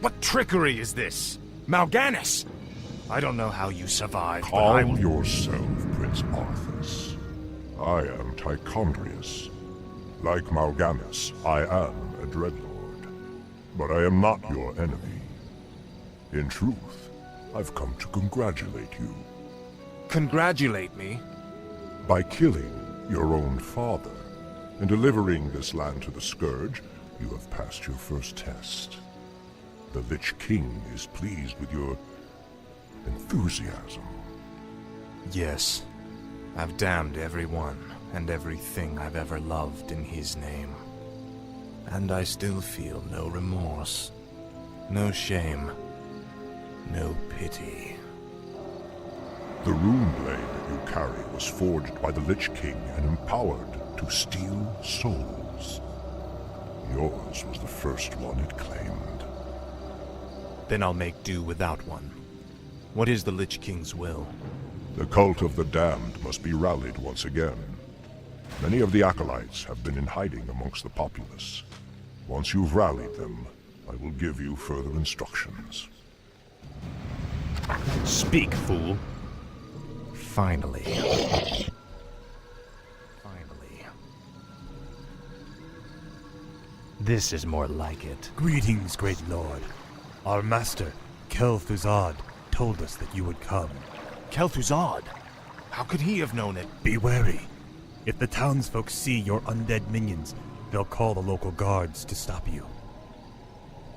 What trickery is this? Mal'Ganis! I don't know how you survived, but Calm yourself, Prince Arthas. I am Tichondrius. Like Mal'Ganis, I am a Dreadlord. But I am not your enemy. In truth, I've come to congratulate you. Congratulate me? By killing your own father and delivering this land to the Scourge, you have passed your first test. The Lich King is pleased with your enthusiasm. Yes. I've damned everyone and everything I've ever loved in his name. And I still feel no remorse, no shame, no pity. The rune blade that you carry was forged by the Lich King and empowered to steal souls. Yours was the first one it claimed. Then I'll make do without one. What is the Lich King's will? The cult of the damned must be rallied once again. Many of the acolytes have been in hiding amongst the populace. Once you've rallied them, I will give you further instructions. Speak, fool. Finally. This is more like it. Greetings, great lord. Our master, Kel'Thuzad, told us that you would come. Kel'Thuzad? How could he have known it? Be wary. If the townsfolk see your undead minions, they'll call the local guards to stop you.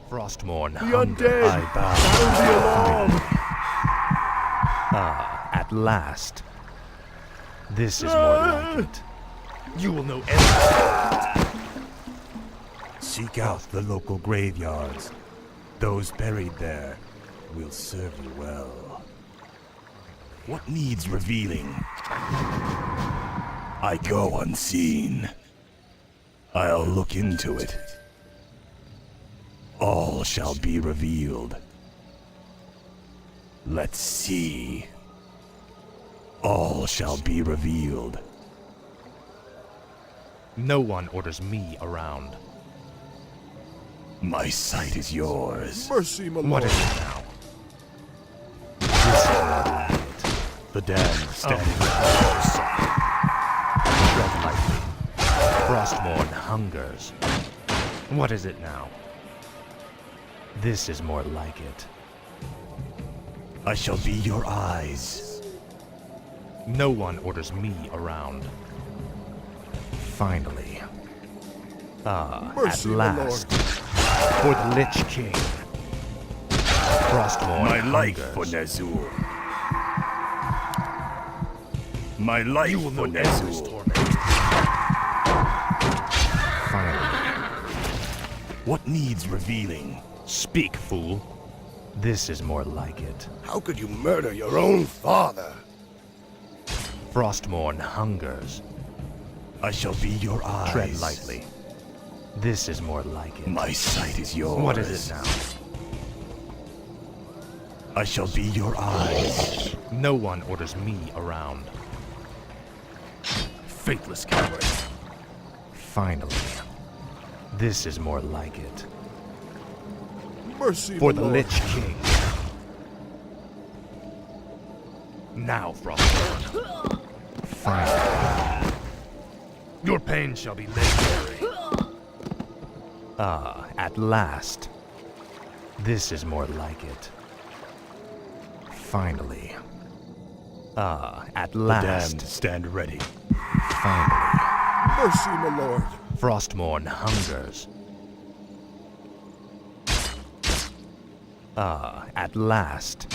Frostmourne, The undead! I bow. Sound the alarm! Ah, at last. This is more like it. You will know everything. Seek out the local graveyards. Those buried there will serve you well. What needs revealing? I go unseen. I'll look into it. All shall be revealed. Let's see. All shall be revealed. No one orders me around. My sight is yours. Mercy, my What lord. is it now? This is more like it. The damned standing Tread lightly. Frostmourne hungers. What is it now? This is more like it. I shall be your eyes. No one orders me around. Finally. Ah, Mercy, at my last. For the Lich King. Frostmourne My life hungers. for Nazul. My life You will for know endless Nazul. torment. Finally. What needs revealing? Speak, fool. This is more like it. How could you murder your own father? Frostmourne hungers. I shall be your eyes. Tread lightly. This is more like it. My sight is yours. What is it now? I shall be your eyes. No one orders me around. Faithless coward. Finally. This is more like it. Mercy, For my the lord. Lich King. Now, Frostmourne. Finally. Your pain shall be legendary. Ah, at last. This is more like it. Finally. Ah, at The last. damned stand ready. Finally. Mercy, my lord. Frostmourne hungers. Ah, at last.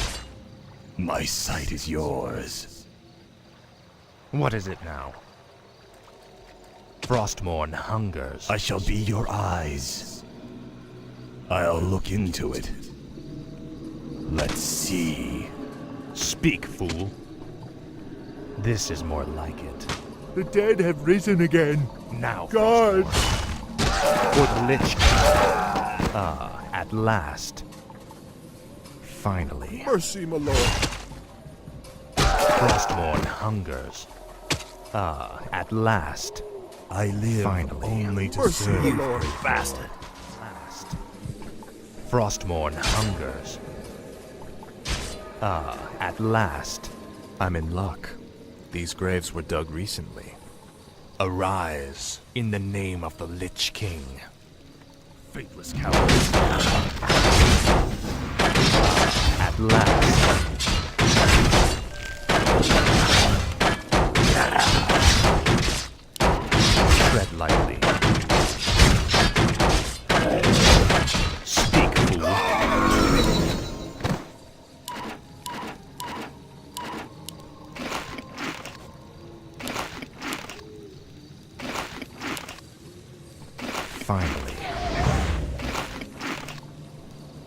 My sight is yours. What is it now? Frostmourne hungers. I shall be your eyes. I'll look into it. Let's see. Speak, fool. This is more like it. The dead have risen again. Now, Guards! Frostmourne. For the Lich King. Ah, at last. Finally. Mercy, my lord. Frostmourne hungers. Ah, at last. I live Finally. only to Mercy, serve my you, lord. great Bastard. Last. Frostmourne hungers. Ah, at last. I'm in luck. These graves were dug recently. Arise, in the name of the Lich King. Faithless cowards. At last. Tread lightly. Speak, fool. Finally.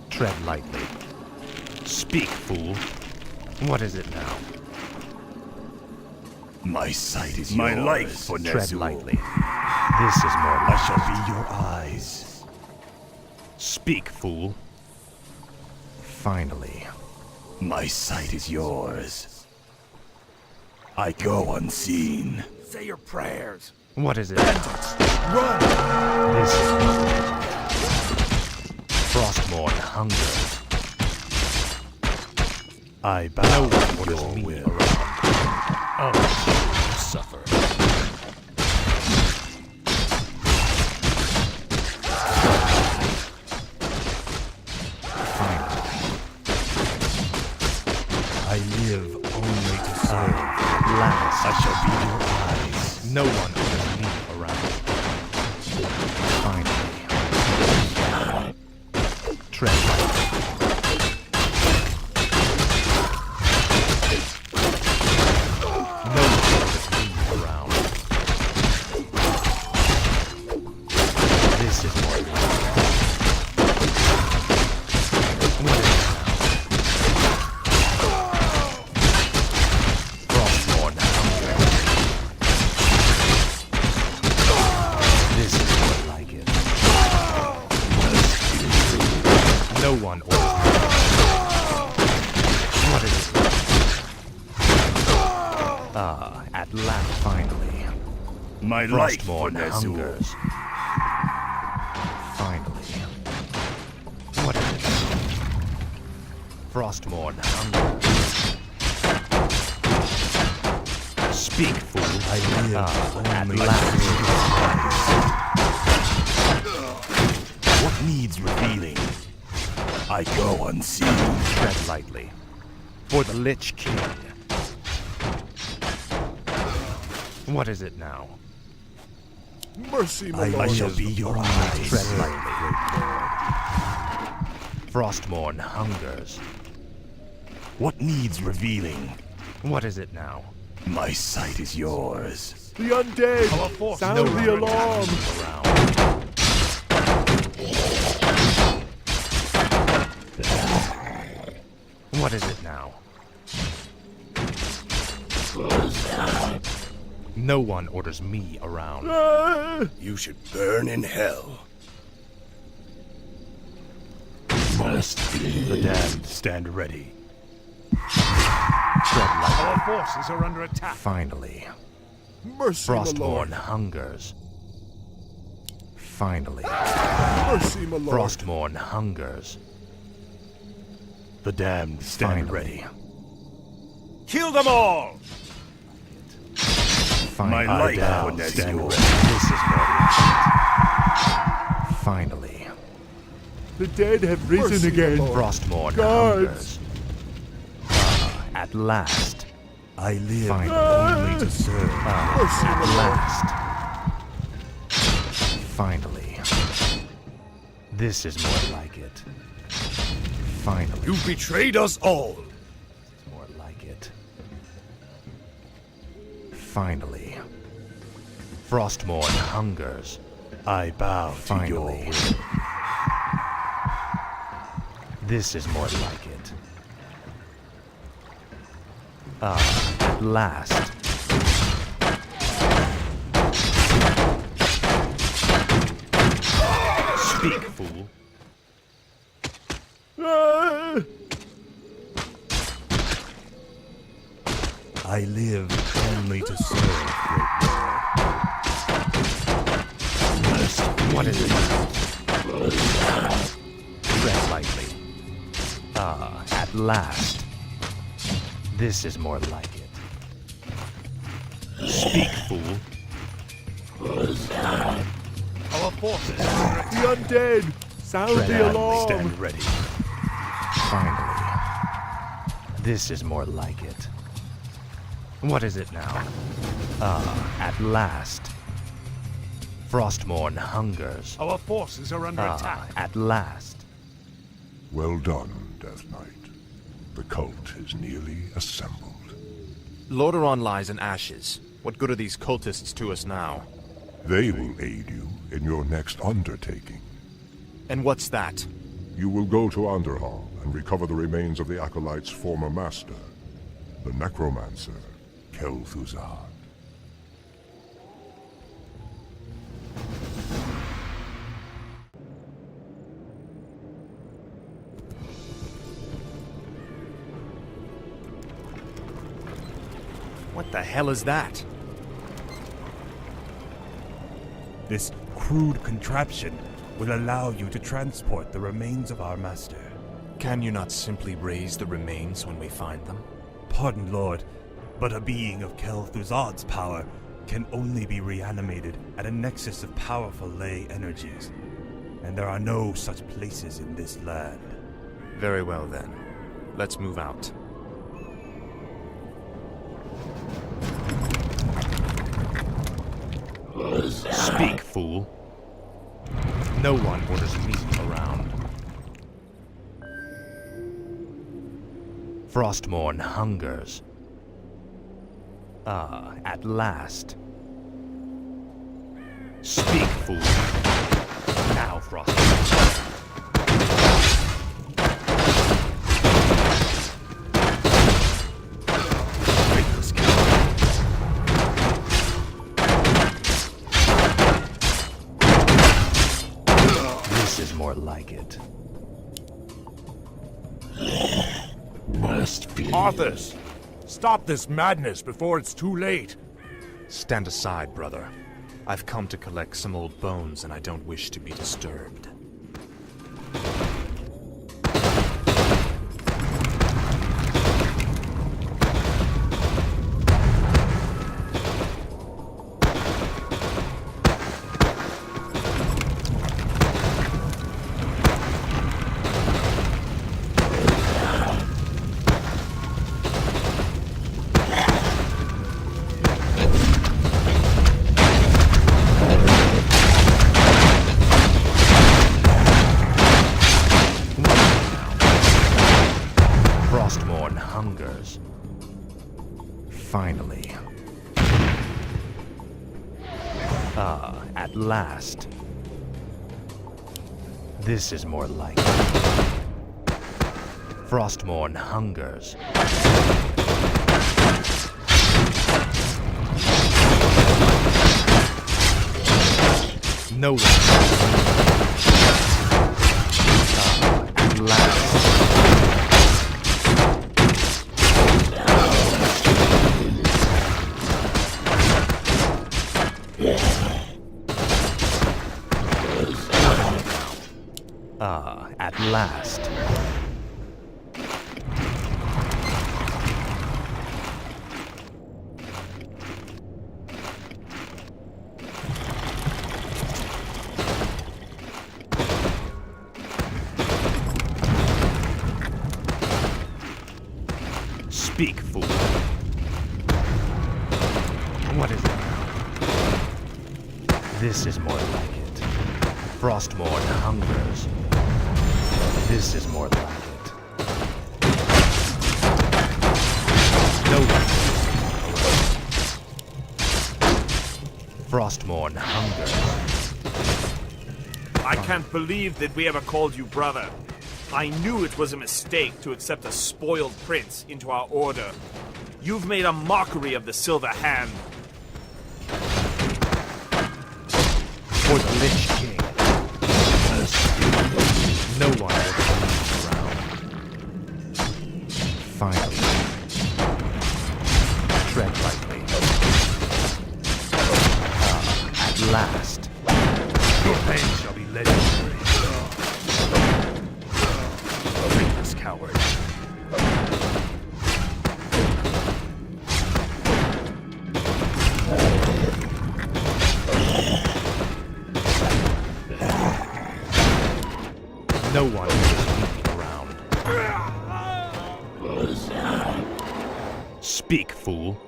Tread lightly. Speak, fool. What is it now? My sight is My yours. life for Tread Nezul. lightly. This is more I shall be your eyes. Speak, fool. Finally. My sight is yours. I go unseen. Say your prayers. What is it? Run! This is Frostmourne hungers. I bow no one orders your me will. around. Oh, suffer. Finally. I live only to serve. At last, I shall be your eyes. no one orders me around. Finally. Tread lightly. No one orders me around. This is more like what is it now? Frostmourne hunger. This is more like it. No one orders me. What is it? Ah, at last, finally. My life for Frostmourne Nezul. hungers. Finally. What is it? Frostmourne hungers. Speak, fool. I live at last. What needs revealing? I go unseen. Tread lightly. For the Lich King. What is it now? Mercy, my I lord. shall be your eyes. Tread lightly. Frostmourne hungers. What needs revealing? What is it now? My sight is yours. The undead! Sound No the one alarm! attacks around. What is it now? No one orders me around. You should burn in hell. The damned stand ready. Tread lightly. Our forces are under attack. Finally. Mercy, my Frostmourne lord. hungers. Finally. Mercy, my lord. Frostmourne hungers. The damned stand Finally. ready. Kill them all! Finally. My life down, for stand Nezul. ready. This is more like it. Finally. The dead have risen Mercy, again. my lord. Frostmourne Guards. hungers. Ah, at last. I live Finally. only to serve. Ah, at last. Finally. This is more like it. Finally. You betrayed us all. It's more like it. Finally. Frostmourne hungers. I bow to your Finally. will. This is more like it. Ah, at last. Speak, fool. I live only to serve, great What is it? Tread last. This is more like it. Speak, fool. Our forces are under attack. The undead! Sound Tread the on, alarm! stand ready. Finally. This is more like it. What is it now? At last. Frostmourne hungers. Our forces are under attack. At last. Well done, Death Knight. The cult is nearly assembled. Lordaeron lies in ashes. What good are these cultists to us now? They will aid you in your next undertaking. And what's that? You will go to Underhall and recover the remains of the Acolyte's former master, the necromancer, Kel'Thuzad. What the hell is that? This crude contraption will allow you to transport the remains of our master. Can you not simply raise the remains when we find them? Pardon, Lord, but a being of Kel'Thuzad's power can only be reanimated at a nexus of powerful ley energies, and there are no such places in this land. Very well then. Let's move out. Speak, fool. No one orders me around. Frostmourne hungers. At last. Speak, fool. Now, Frostmourne. Faithless coward. This is more like it. Arthas! Stop this madness before it's too late! Stand aside, brother. I've come to collect some old bones and I don't wish to be disturbed. Frostmourne hungers. Finally. At last. This is more like it. Frostmourne hungers. No one. At last. At last. Speak, fool. What is it now? This is more like it. Frostmourne hungers. This is more like it. No one. Frostmourne hungers. I can't believe that we ever called you brother. I knew it was a mistake to accept a spoiled prince into our order. You've made a mockery of the Silver Hand. For the Lich King. No one will come around. Finally. Tread lightly. At last. Your pain shall be legendary. Faithless coward. Speak, fool.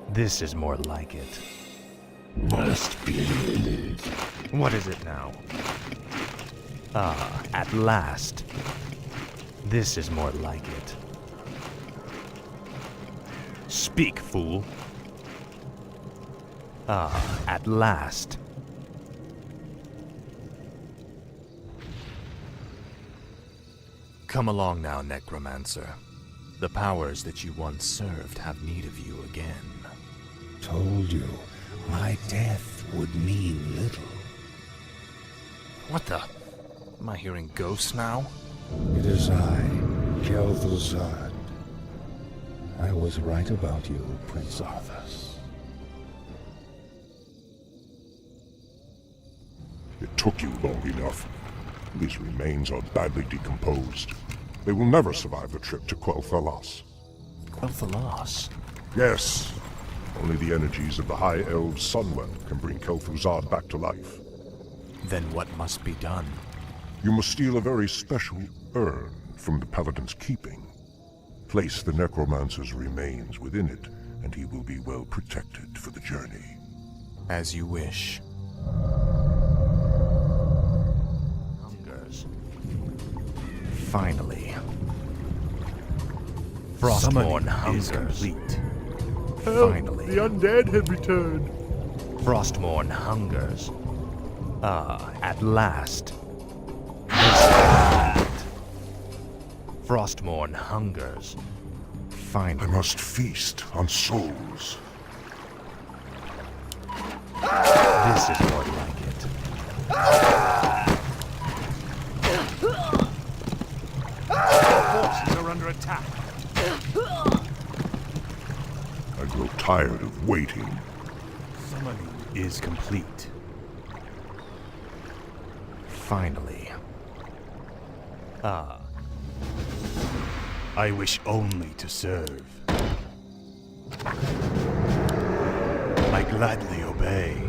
This is more like it. Must be. What is it now? Ah, at last. This is more like it. Speak, fool. Ah, at last. Come along now, Necromancer. The powers that you once served have need of you again. Told you, my death would mean little. What the? Am I hearing ghosts now? It is I, Kel'Thuzad. I was right about you, Prince Arthas. It took you long enough. These remains are badly decomposed. They will never survive the trip to Quel'Thalas. Quel'Thalas? Yes. Only the energies of the High Elves' Sunwell can bring Kel'Thuzad back to life. Then what must be done? You must steal a very special urn from the Paladin's keeping. Place the Necromancer's remains within it, and he will be well protected for the journey. As you wish. Hungers. Finally. Frostborn Summoning is hungers. complete. Finally. The undead have returned. Frostborn hungers. Ah, at last. Frostborn hungers. I Finally. must feast on souls. This is more like it. Forces are under attack. I grow tired of waiting. Summoning is complete. Finally. Ah. I wish only to serve. I gladly obey.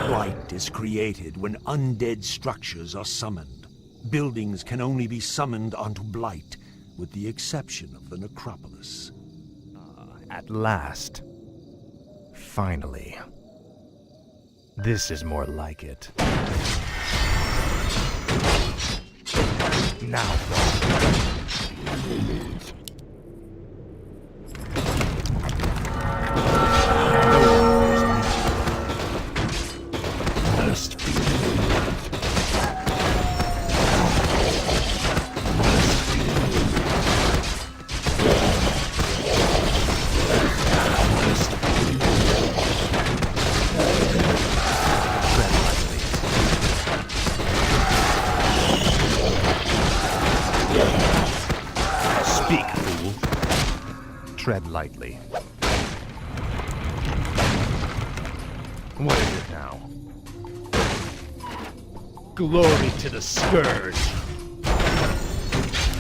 Blight is created when undead structures are summoned. Buildings can only be summoned onto Blight, with the exception of the necropolis. At last. Finally. This is more like it. Now. Must be. Speak, fool. Tread lightly. What is it now? Glory to the Scourge!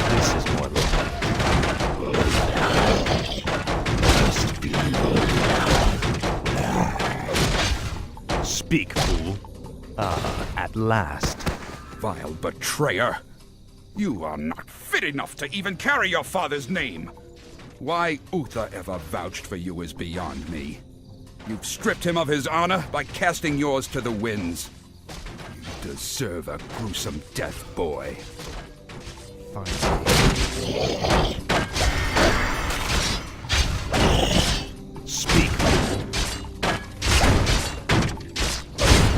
This is more like it. Speak, fool. Ah, at last. Vile betrayer! You are not fit enough to even carry your father's name! Why Uther ever vouched for you is beyond me. You've stripped him of his honor by casting yours to the winds. You deserve a gruesome death, boy. Finally. Speak.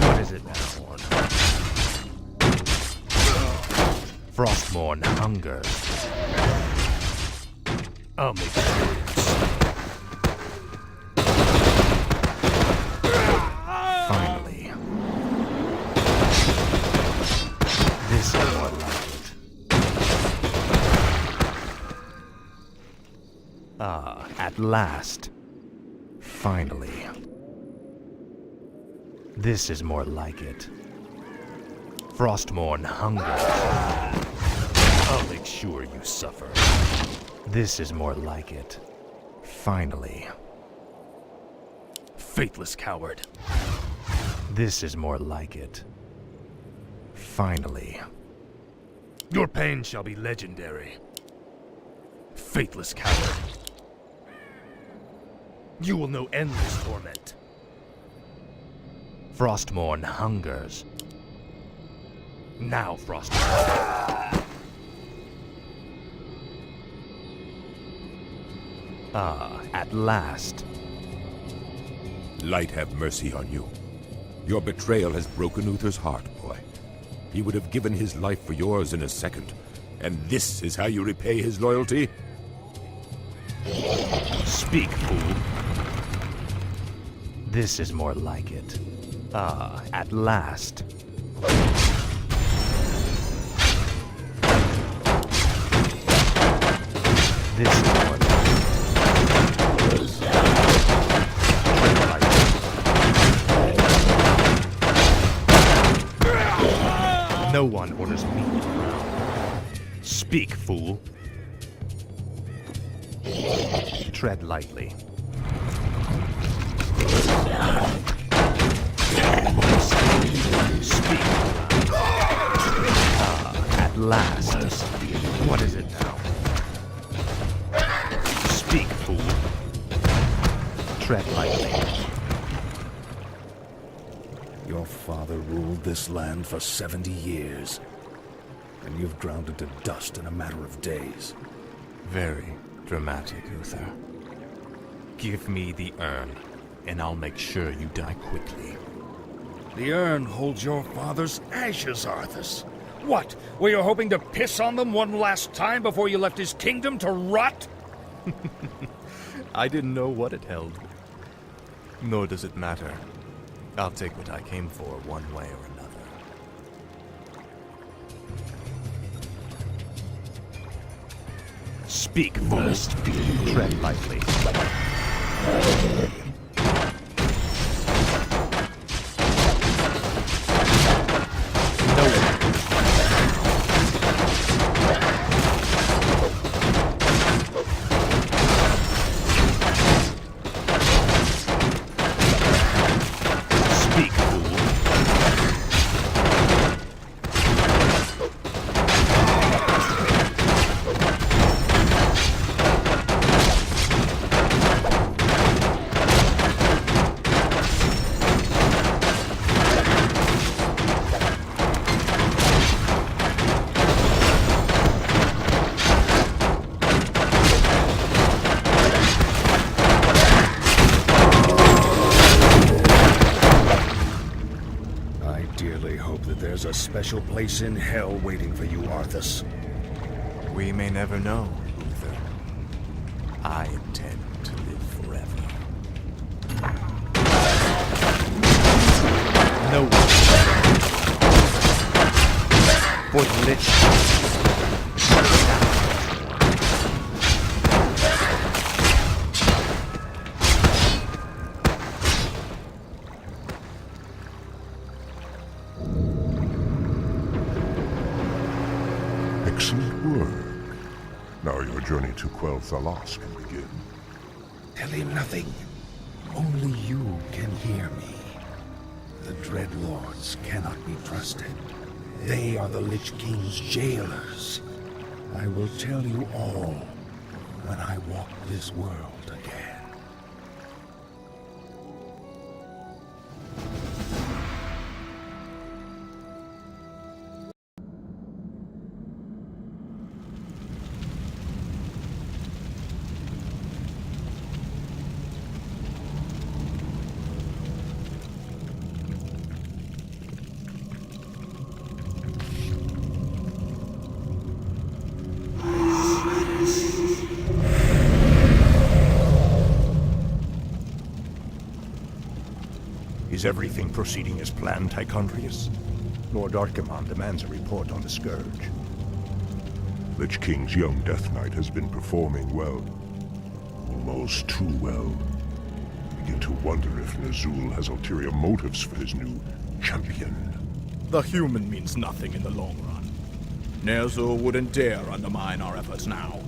What is it now? Frostborn hungers. I'll make it. Finally. This is more like it. Ah, at last. Finally. This is more like it. Frostborn hungers. I'll make sure you suffer. This is more like it. Finally. Faithless coward. This is more like it. Finally. Your pain shall be legendary. Faithless coward. You will know endless torment. Frostmourne hungers. Now, Frostmourne. Ah, at last. Light have mercy on you. Your betrayal has broken Uther's heart, boy. He would have given his life for yours in a second. And this is how you repay his loyalty? Speak, fool. This is more like it. Ah, at last. This is more like it. Tread lightly. No one orders me around. Speak, fool. Tread lightly. Speak. Ah, at last. What is it now? Speak, fool. Tread lightly. Your father ruled this land for 70 years, and you've ground it to dust in a matter of days. Very dramatic, Uther. Give me the urn, and I'll make sure you die quickly. The urn holds your father's ashes, Arthas. What, were you hoping to piss on them one last time before you left his kingdom to rot? I didn't know what it held. Nor does it matter. I'll take what I came for one way or another. Speak, fool. Tread lightly. No one. Speak, fool. I dearly hope that there's a special place in hell waiting for you, Arthas. We may never know, Uther. I intend to live forever. No one. For the Lich. Excellent work. Now your journey to Quell Thalas can begin. Tell him nothing. Only you can hear me. The Dreadlords cannot be trusted. They are the Lich King's jailers. I will tell you all when I walk this world again. Is everything proceeding as planned, Tychondrius? Lord Archimonde demands a report on the Scourge. Lich King's young Death Knight has been performing well. Almost too well. I begin to wonder if Ner'zhul has ulterior motives for his new champion. The human means nothing in the long run. Ner'zhul wouldn't dare undermine our efforts now.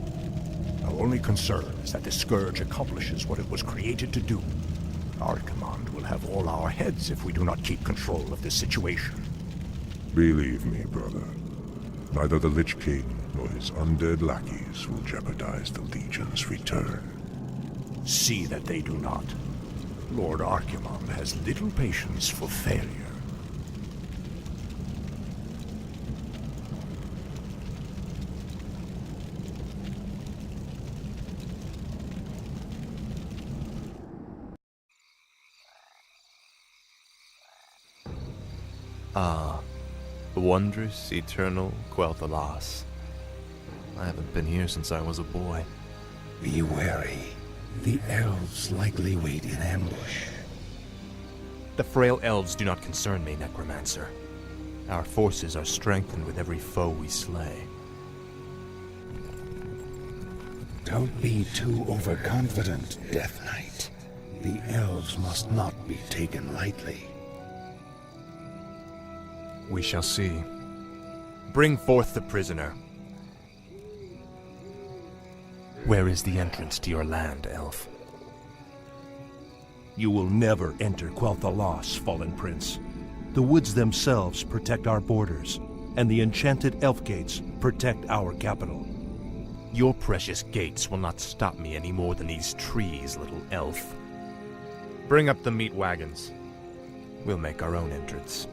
Our only concern is that the Scourge accomplishes what it was created to do. Archimonde will have all our heads if we do not keep control of this situation. Believe me, brother. Neither the Lich King nor his undead lackeys will jeopardize the Legion's return. See that they do not. Lord Archimond has little patience for failure. Ah, wondrous, eternal Quel'Thalas. I haven't been here since I was a boy. Be wary. The elves likely wait in ambush. The frail elves do not concern me, Necromancer. Our forces are strengthened with every foe we slay. Don't be too overconfident, Death Knight. The elves must not be taken lightly. We shall see. Bring forth the prisoner. Where is the entrance to your land, elf? You will never enter Quel'Thalas, Fallen Prince. The woods themselves protect our borders, and the enchanted elf gates protect our capital. Your precious gates will not stop me any more than these trees, little elf. Bring up the meat wagons. We'll make our own entrance.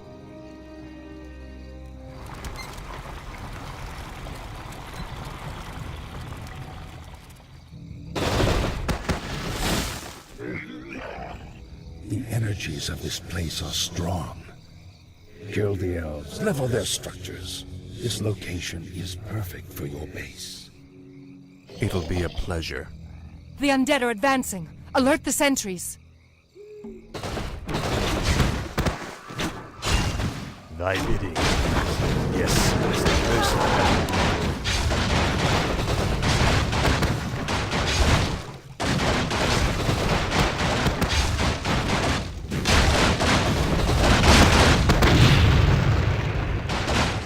The energies of this place are strong. Kill the elves, level their structures. This location is perfect for your base. It'll be a pleasure. The undead are advancing. Alert the sentries. Thy bidding. Yes, Mr. Person.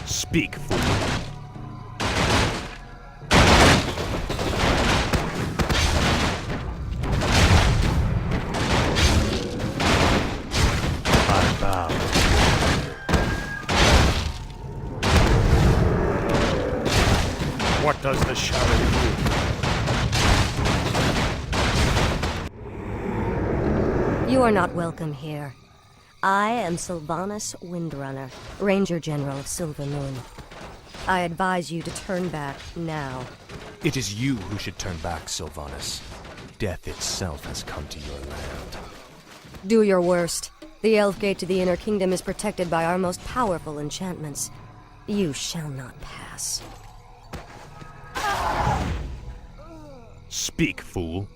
Speak, fool. I bow. What does the shadow do? You are not welcome here. I am Sylvanas Windrunner, Ranger General of Silver Moon. I advise you to turn back now. It is you who should turn back, Sylvanas. Death itself has come to your land. Do your worst. The Elf Gate to the Inner Kingdom is protected by our most powerful enchantments. You shall not pass. Speak, fool.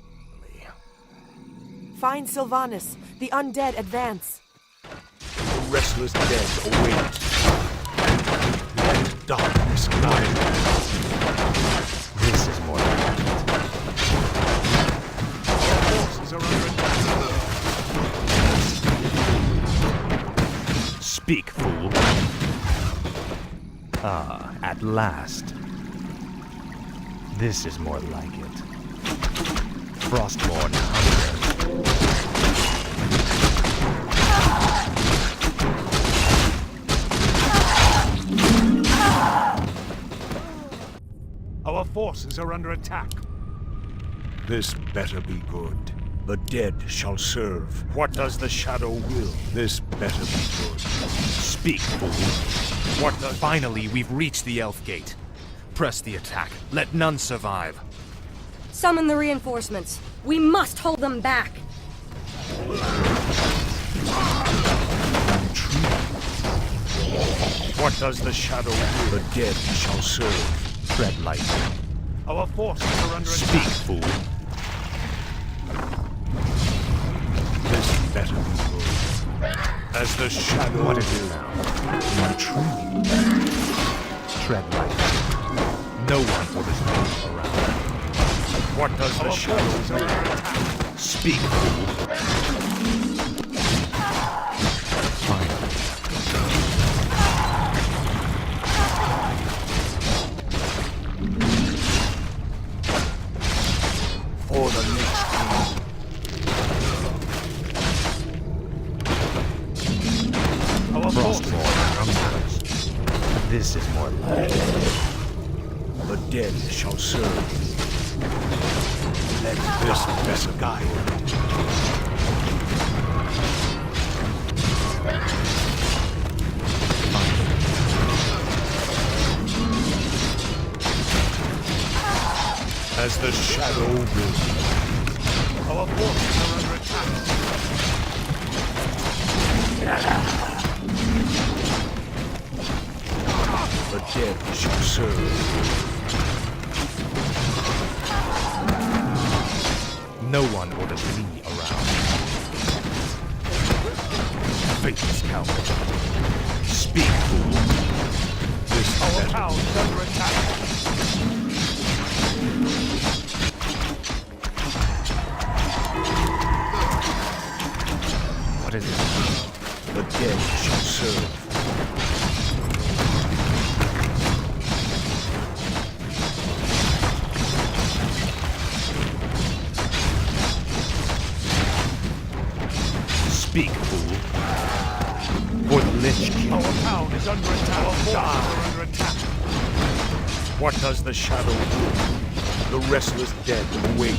Find Sylvanas. The undead advance. The restless dead await. Let darkness guide us. This is more like it. Forces are under attack. Speak, fool. Ah, at last. This is more like it. Frostborn hunger. Our forces are under attack. This better be good. The dead shall serve. What does the shadow will? This better be good. Speak, fool. What does... Finally, we've reached the Elf Gate. Press the attack. Let none survive. Summon the reinforcements. We must hold them back. What does the shadow will? The dead shall serve. Tread lightly. Our forces are under Speak, attack. fool. This better be good. As the shadow... What is it now? My tree. Tread lightly. No one will be around. What does the shadow will? Speak, fool. Finally. For the next king. Our forces are under attack. This is more like it. The dead shall serve. Let this better guide. As the shadow wills. Our forces are under attack. The dead shall serve. No one orders me around. Faithless coward. Speak, fool. This Our town is under attack. What is it? The dead shall serve. Speak, fool. For the Lich King. Our town is under attack. Our forces are under attack. What does the shadow do? The restless dead await.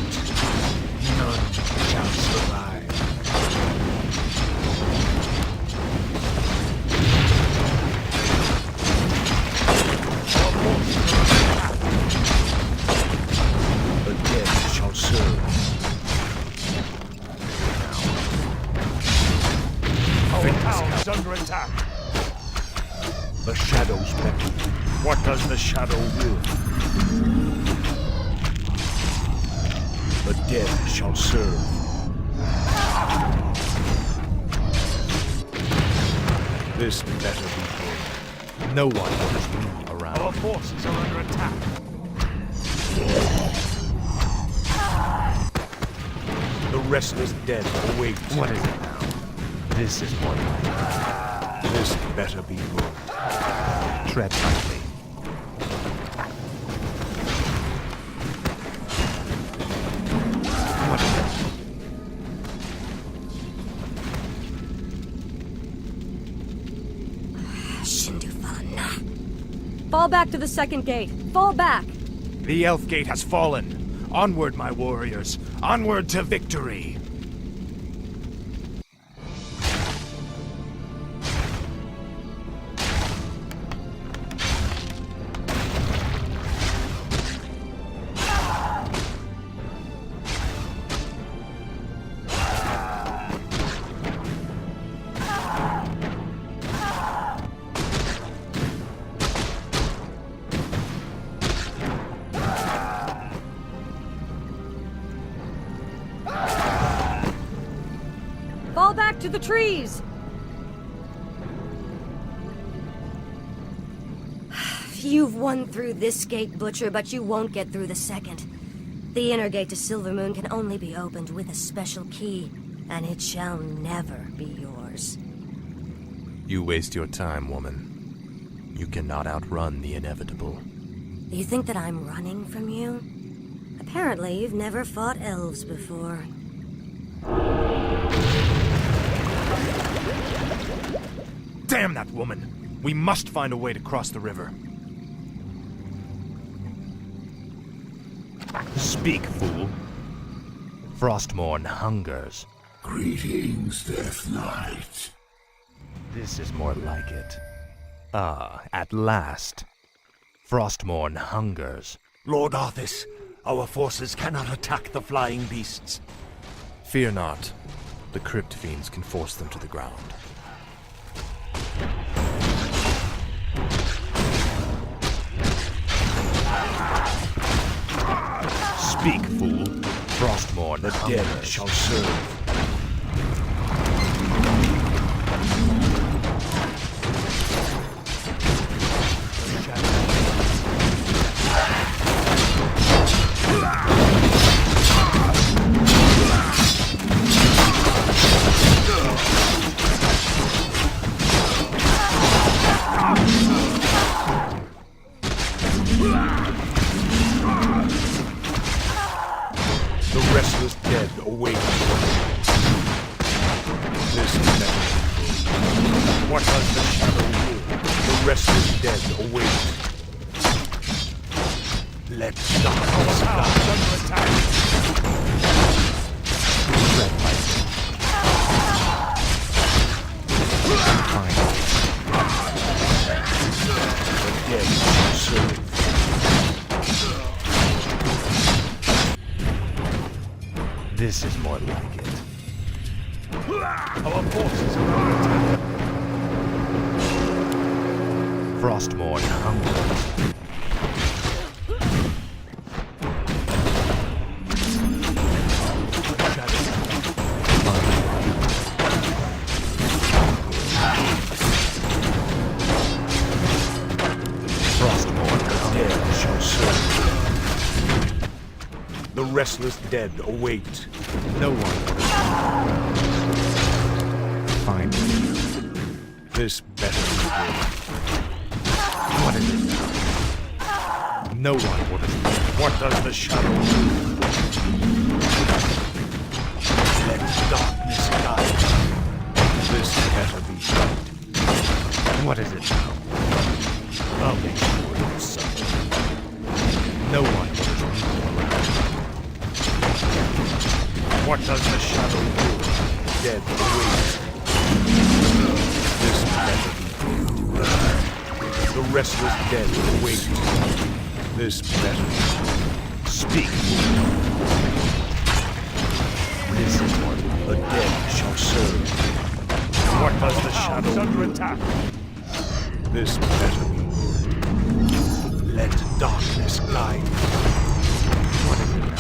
None shall survive. The dead shall serve. Our town is under attack. The shadows beckon. What does the shadow will? The dead shall serve. This better be good. No one orders me around. Our forces are under attack. The restless dead await. What is it now? This is more like it. This better be good. Tread lightly. What is it? Fall back to the second gate. Fall back. The Elf Gate has fallen. Onward, my warriors. Onward to victory. Fall back to the trees. You've won through this gate, Butcher, but you won't get through the second. The inner gate to Silvermoon can only be opened with a special key, and it shall never be yours. You waste your time, woman. You cannot outrun the inevitable. You think that I'm running from you? Apparently, you've never fought elves before. Damn that woman! We must find a way to cross the river. Speak, fool. Frostmourne hungers. Greetings, Death Knight. This is more like it. Ah, at last. Frostmourne hungers. Lord Arthas, our forces cannot attack the flying beasts. Fear not. The crypt fiends can force them to the ground. Speak, fool. Frostmourne The hungers. dead shall serve. The restless dead await. This is better. What does the shadow will? The restless dead await. Let darkness guide. Under attack. Red light. Fine. The dead shall serve. This is more like it. Our forces are under attack. Frostmourne hunger. The restless dead await. No one. Finally. This better be good. What is it now? No one would have. What does the shadow do? Let darkness guide. This better be right. What is it now? I'll make sure it's something. No one would have. What does the shadow do? Dead await. This better be good. The restless dead await. This better be. Speak. This is what the dead shall serve. What does the shadow under attack? This better be. Let darkness guide. What is it now?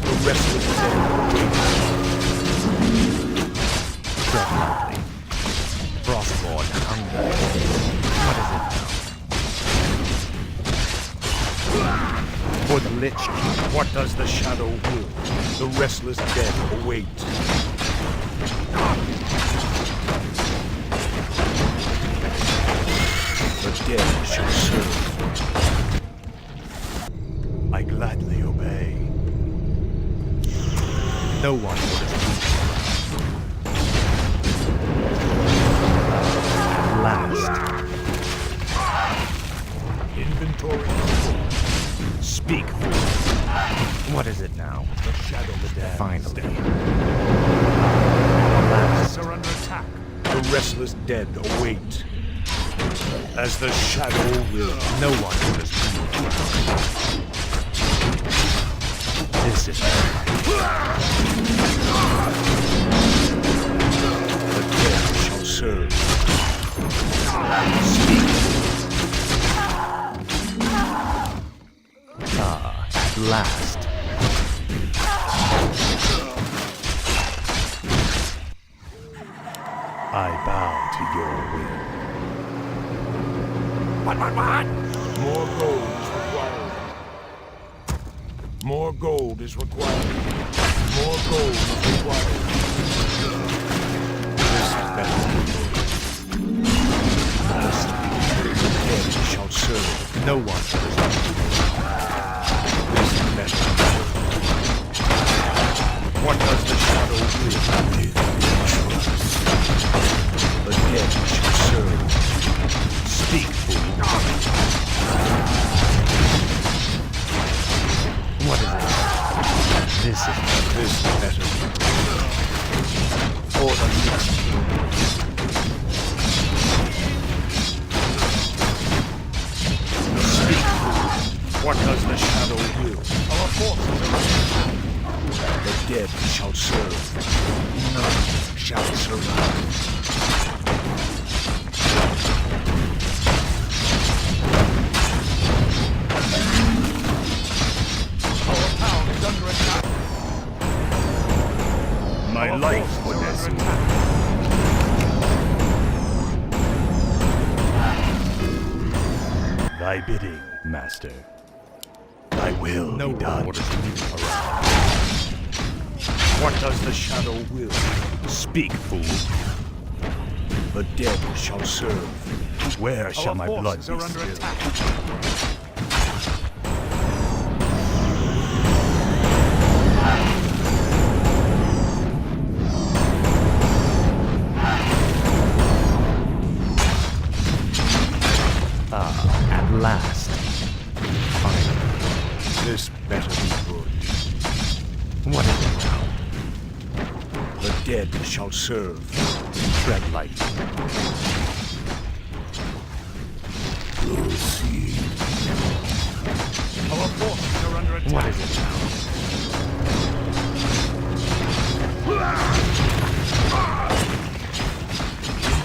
The restless dead await. Tread lightly. Frostmourne hunger. What is it now? For the Lich King, what does the shadow will? The restless dead await. The dead shall serve. I gladly obey. No one would have. At last. Inventory. Speak, fool. What is it now? The shadow of the dead. Finally. Alas. Are under attack. The restless dead await. As the shadow will. No one will escape. This is the dead shall serve. Speak. Ah, at last. I bow to your will. What? More gold is required. More gold is required. More gold is required. This is better. The dead shall serve. No one shall serve. This is better. What does the shadow do? The dead shall serve. Speak, fool. What is it? This is better. For the Lich King. Speak, fool. What does the shadow will? Our forces are attack. The dead shall serve. None shall survive. Under attack. My life for this attack. Thy bidding, master. Thy will be done. What does the shadow will? Speak, fool. The dead shall serve. Where shall my blood be spilled? At last. dead shall serve. Tread light. Proceed. Our forces are under attack. What is it now?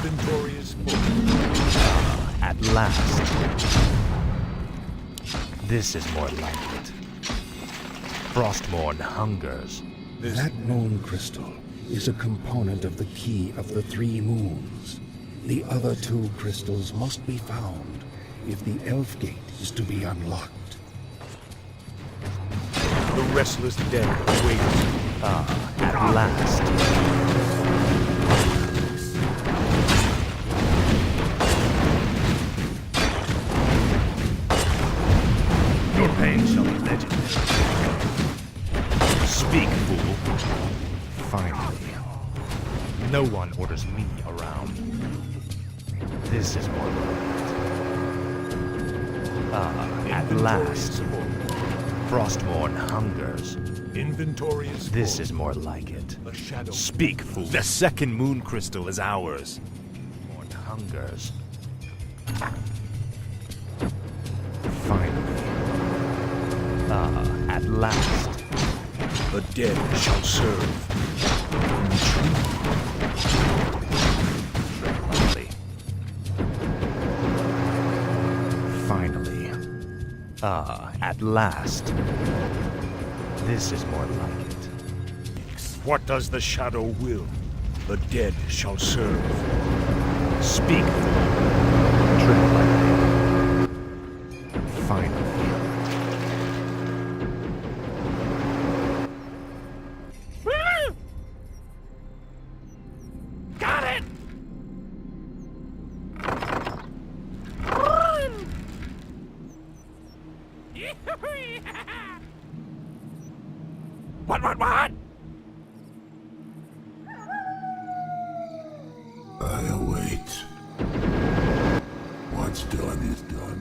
Inventory is full. At last. This is more like it. Frostmourne hungers. That moon crystal is a component of the key of the three moons. The other two crystals must be found if the Elf Gate is to be unlocked. The restless dead await. At last. Your pain shall be legendary. Speak, fool. Finally. No one orders me around. This is more like it. At last. Frostmourne hungers. Inventory is full. This is more like it. A shadow. Speak, fool. The second moon crystal is ours. Frostmourne hungers. Finally. At last. The dead shall serve. Lightly. Finally. At last. This is more like it. What does the shadow will? The dead shall serve. Speak, fool. Tread lightly. Finally. Got it! What? I await. What's done is done.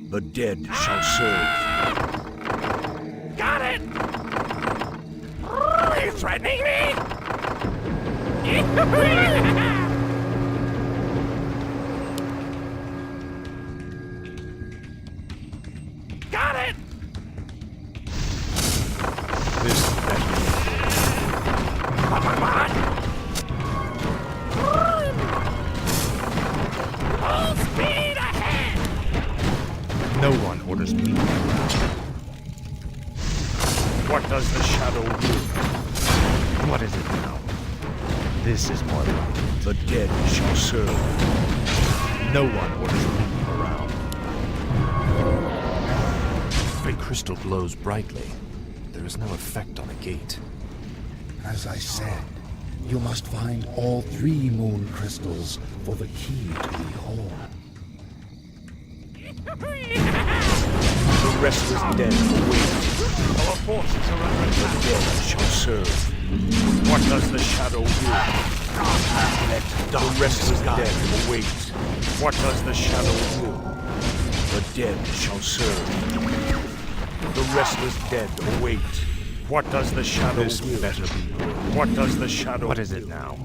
The dead shall serve. Got it! Are you threatening me? Got it! This better. What? Full speed ahead! No one orders me around. What does the shadow will? What is it now? This is more like it. The dead shall serve. No one orders me around. The crystal glows brightly. There is no effect on the gate. As I said, you must find all three moon crystals for the key to the hole. The restless dead await. Our forces are under The attack. dead shall serve. What does the shadow will? Let the restless dead await. What does the shadow will? The dead shall serve. The restless dead await. What does the shadow This will? better be good. What does the shadow What is it will? now?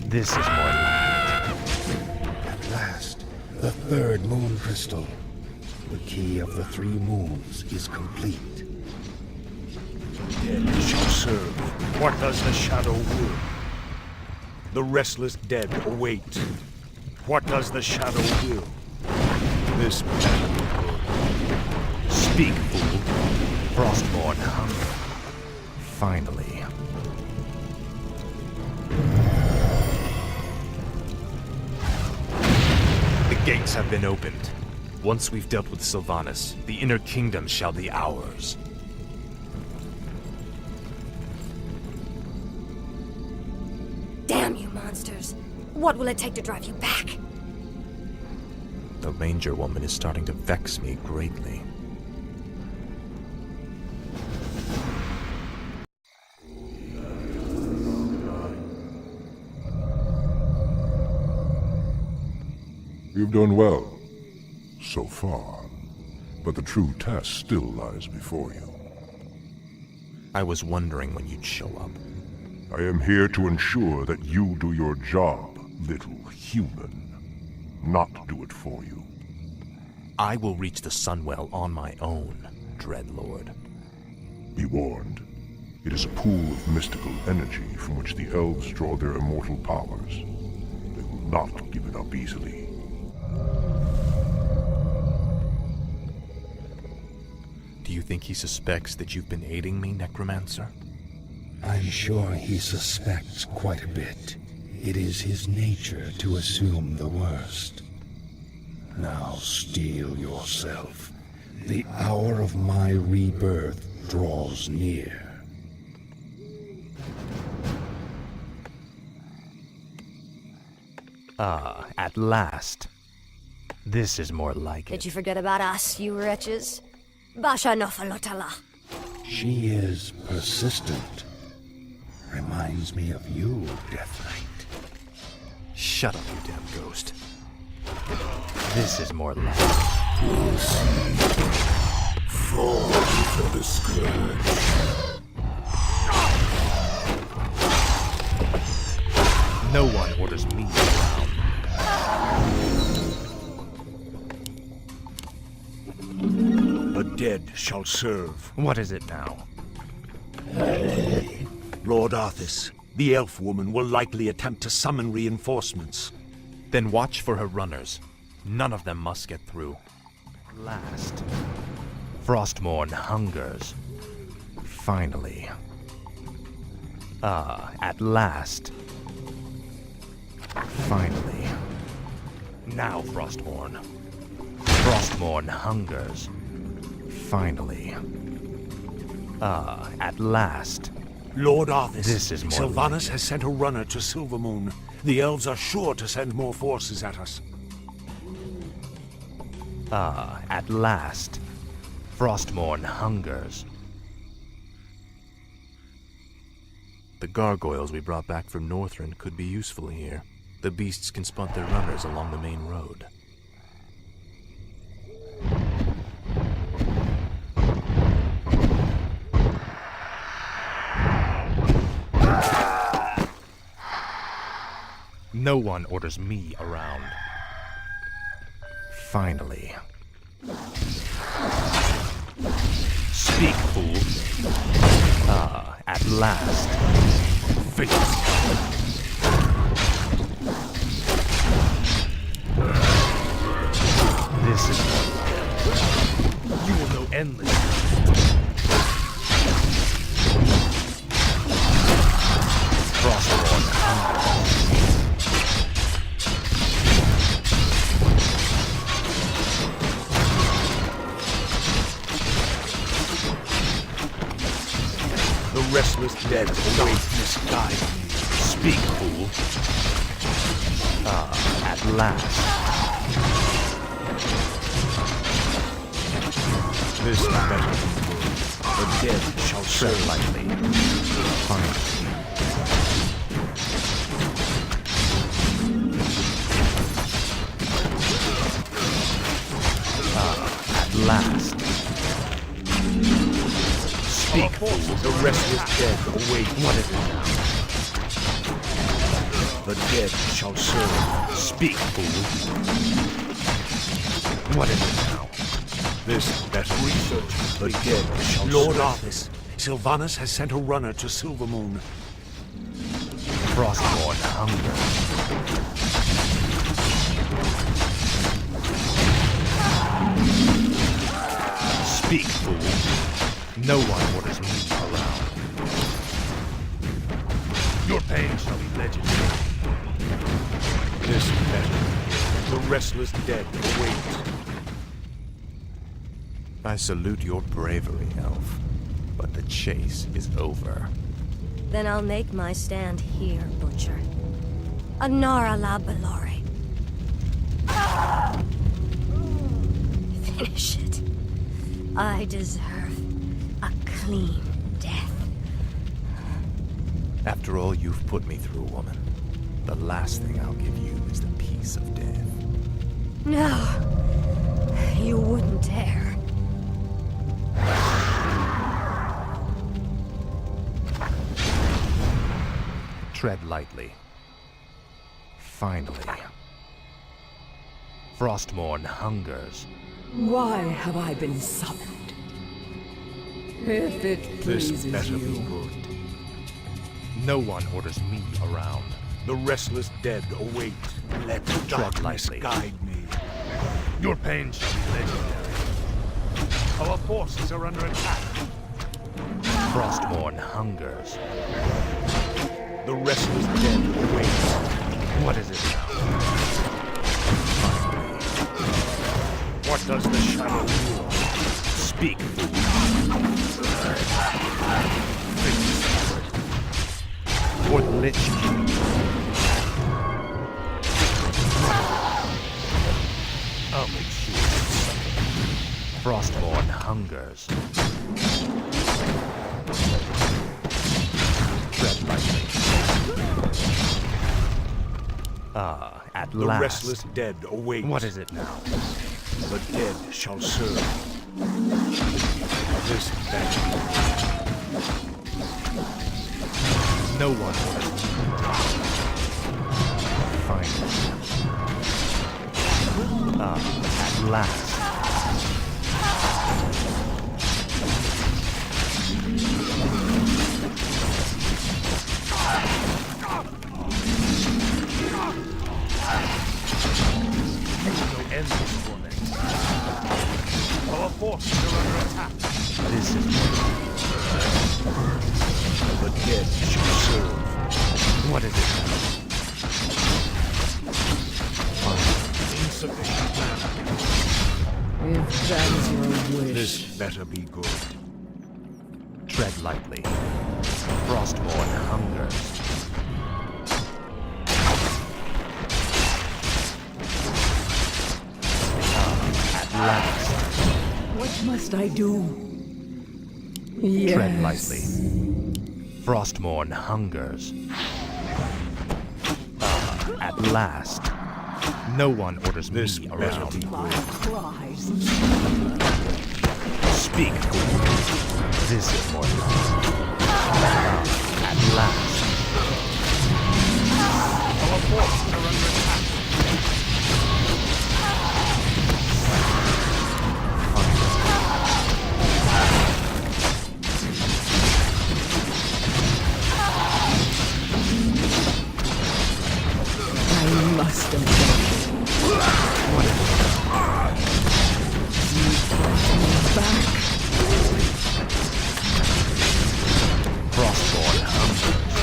This is more like At last, the third moon crystal. The key of the three moons is complete. Dead shall serve. What does the shadow will? The restless dead await. What does the shadow will? This better be good. Speak, fool. Frostmourne hunger. Finally. The gates have been opened. Once we've dealt with Sylvanas, the inner kingdom shall be ours. Damn you monsters! What will it take to drive you back? The Ranger woman is starting to vex me greatly. You've done well, so far, but the true test still lies before you. I was wondering when you'd show up. I am here to ensure that you do your job, little human. Not do it for you. I will reach the Sunwell on my own, Dreadlord. Be warned. It is a pool of mystical energy from which the elves draw their immortal powers. They will not give it up easily. Do you think he suspects that you've been aiding me, Necromancer? I'm sure he suspects quite a bit. It is his nature to assume the worst. Now steel yourself. The hour of my rebirth draws near. Ah, at last. This is more like it. Did you forget about us, you wretches? Basha Nofalotala. She is persistent. Reminds me of you, Death Knight. Shut up, you damn ghost. This is more like Fall for the scourge. No one orders me around. The dead shall serve. What is it now? Lord Arthas, the elf woman will likely attempt to summon reinforcements. Then watch for her runners. None of them must get through. Last. Frostmourne hungers. Finally. Ah, at last. Finally. Now, Frostmourne. Frostmourne hungers. Finally. Ah, at last. Lord Arthas, This is more Sylvanas like has sent a runner to Silvermoon. The elves are sure to send more forces at us. Ah, at last. Frostmourne hungers. The gargoyles we brought back from Northrend could be useful here. The beasts can spot their runners along the main road. No one orders me around. Finally. Speak, fool. Ah, at last. Face. This is one. You will know endless. Frostborn hunger. The restless dead await misguide me. Speak, fool. Ah, at last. This better. The dead shall Tread serve. lightly. Finally. Ah, at last. Speak, fool. The restless dead await. What is it now? The dead shall serve. Speak, fool. What is it now? This better research. The dead shall Lord Arthas, Sylvanas has sent a runner to Silvermoon. Frostborn hunger. Speak, fool. No one orders me around. Your pain shall be legendary. This better. The restless dead await. I salute your bravery, Elf. But the chase is over. Then I'll make my stand here, Butcher. Anara la Balori. Finish it. I deserve a clean death. After all you've put me through, woman, the last thing I'll give you is the peace of death. No, you wouldn't dare. Tread lightly. Finally. Frostmourne hungers. Why have I been summoned? If it This pleases better be you. good. No one orders me around. The restless dead await. Let darkness lightly. guide me. Your pain shall be legendary. Our forces are under attack. Frostmourne hungers. The restless dead await. What is it now? What does the shadow rule? Speak, fool. For the Lich King. I'll make sure. Frostmourne hungers. Tread lightly. Ah, at The last. restless dead await. What is it now? The dead shall serve. This battle. No one orders me. Finally. Ah, at last. No endless torment. Our forces are under attack. This is The dead shall serve. what is it now? Insufficient mana. If that's your wish. This better be good. Tread lightly. Frostmourne hungers. Ah, at last. What must I do? Yes. Tread lightly. Frostmourne hungers. Ah, at last. No one orders This me better around. be My good. cries. Speak, fool. This is more like. Ah, at last. Our forces are under attack. I must obey. What is it? You brought me back. Frostmourne hungers.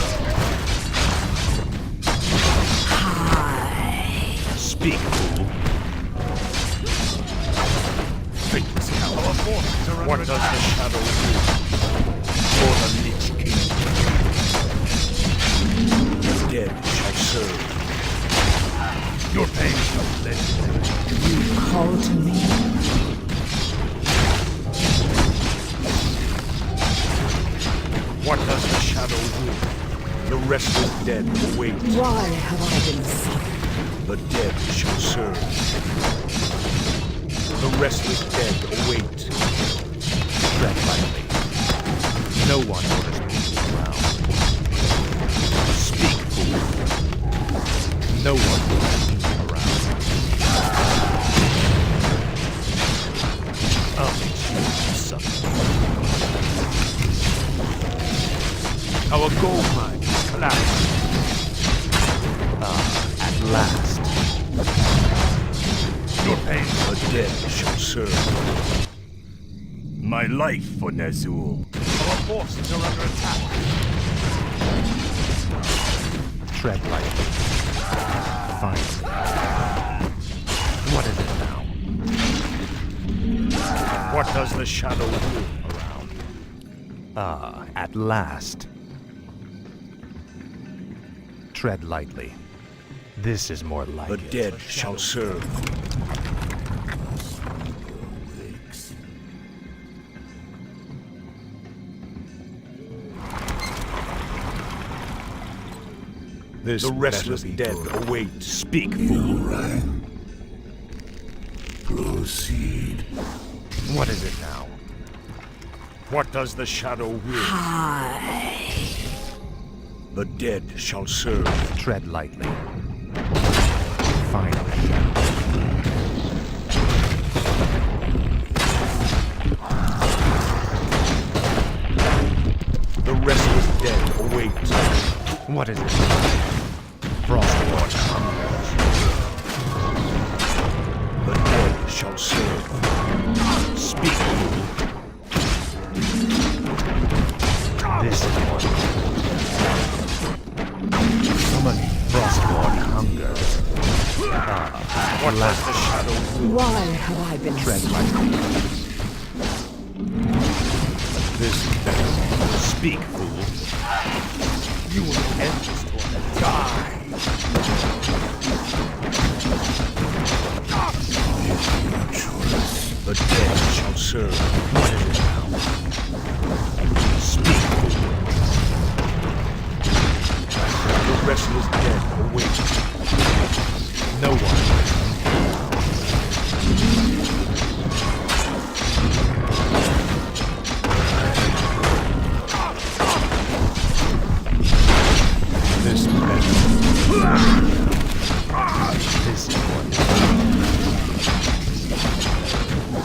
Speak, fool. Faithless cow. Our forces are under What does the shadow do? For the Lich King. The dead shall serve. Your pain shall be legendary. You call to me. What does the shadow do? The restless dead await. Why have I been summoned? The dead shall serve. The restless dead await. Tread lightly. No one orders me around. Speak, fool. No one orders me around. I'll make sure you suffer. Our gold mine is collapsed. Ah, at last. Your pain. The dead shall serve. My life for Ner'zhul. Our forces are under attack. Tread lightly. Finally. What is it now? What does the shadow do? Around. Ah, at last. Tread lightly. This is more like The it. dead shall serve. This The restless better be dead good. await. Speak, fool. Proceed. What is it now? What does the shadow will? The dead shall serve. Tread lightly. Finally. The restless dead await. What is it? Frostborn hungers. The dead shall serve. Speak. This is one. Summon Frostborn hungers. What does the shadow do? Why have I been Tread lightly. This better. Speak, fool. You will end this torment. Die! The dead shall serve. What is it now? Speak, fool. The restless dead await. No one. This better. This is one.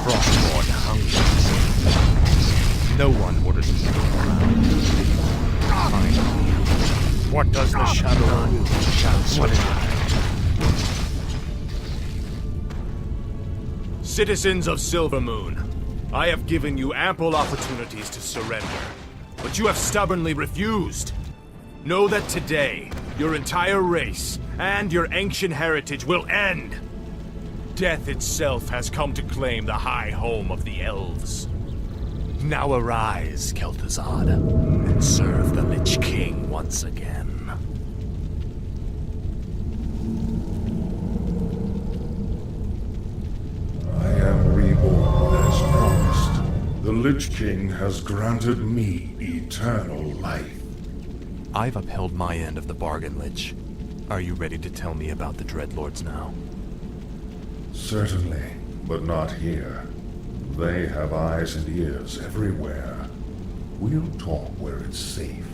Frostborn hungers. No one orders me around. Finally. What does the shadow do? What is it? Citizens of Silvermoon, I have given you ample opportunities to surrender, but you have stubbornly refused. Know that today, your entire race and your ancient heritage will end. Death itself has come to claim the high home of the elves. Now arise, Kel'Thuzad, and serve the Lich King once again. I am reborn as promised. The Lich King has granted me eternal life. I've upheld my end of the bargain, Lich. Are you ready to tell me about the Dreadlords now? Certainly, but not here. They have eyes and ears everywhere. We'll talk where it's safe.